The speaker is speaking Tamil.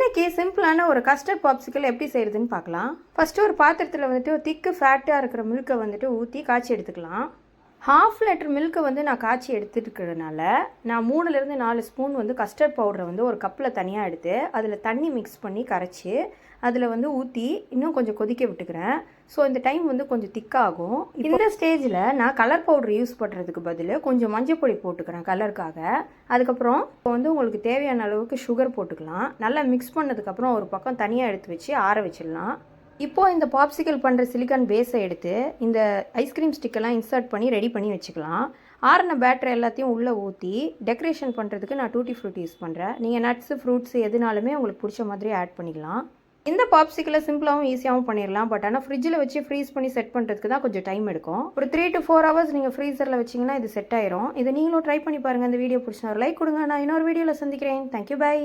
இன்றைக்கி சிம்பிளான ஒரு கஸ்டர்ட் பாப்சிக்கல் எப்படி செய்கிறதுன்னு பார்க்கலாம். ஃபஸ்ட்டு ஒரு பாத்திரத்தில் வந்துட்டு திக்கு ஃபேட்டாக இருக்கிற மில்கை வந்துட்டு ஊற்றி காய்ச்சி எடுத்துக்கலாம். 1/2 லிட்டர் மில்கை வந்து நான் காய்ச்சி எடுத்துருக்கிறதுனால நான் 3லேருந்து 4 ஸ்பூன் வந்து கஸ்டர்ட் பவுடரை வந்து ஒரு கப்பில் தனியாக எடுத்து அதில் தண்ணி மிக்ஸ் பண்ணி கரைச்சி அதில் வந்து ஊற்றி இன்னும் கொஞ்சம் கொதிக்க விட்டுக்கிறேன். ஸோ இந்த டைம் வந்து கொஞ்சம் திக்காகும். இந்த ஸ்டேஜில் நான் கலர் பவுடர் யூஸ் பண்ணுறதுக்கு பதில் கொஞ்சம் மஞ்சள் பொடி போட்டுக்கிறேன் கலருக்காக. அதுக்கப்புறம் இப்போ வந்து உங்களுக்கு தேவையான அளவுக்கு சுகர் போட்டுக்கலாம். நல்லா மிக்ஸ் பண்ணதுக்கப்புறம் ஒரு பக்கம் தனியாக எடுத்து வச்சு ஆற வச்சிடலாம். இப்போது இந்த பாப்சிக்கல் பண்ணுற சிலிக்கான் பேஸை எடுத்து இந்த ஐஸ்கிரீம் ஸ்டிக்கெல்லாம் இன்சர்ட் பண்ணி ரெடி பண்ணி வச்சுக்கலாம். ஆறின பேட்டர் எல்லாத்தையும் உள்ளே ஊற்றி டெக்கரேஷன் பண்ணுறதுக்கு நான் டூட்டி ஃப்ரூட் யூஸ் பண்ணுறேன். நீங்கள் நட்ஸு ஃப்ரூட்ஸ் எதுனாலுமே உங்களுக்கு பிடிச்ச மாதிரி ஆட் பண்ணிக்கலாம். இந்த பாப்சிக்கலை சிம்பிளாகவும் ஈஸியாகவும் பண்ணிடலாம். பட் ஆனால் ஃப்ரிட்ஜில் வச்சு ஃப்ரீஸ் பண்ணி செட் பண்ணுறதுக்கு தான் கொஞ்சம் டைம் எடுக்கும். ஒரு 3 to 4 hours நீங்கள் ஃப்ரீசரில் வச்சிங்கன்னா இது செட் ஆயிரும். இதை நீங்களும் ட்ரை பண்ணி பாருங்கள். இந்த வீடியோ பிடிச்சா ஒரு லைக் கொடுங்க. நான் இன்னொரு வீடியோவில் சந்திக்கிறேன். Thank you, by.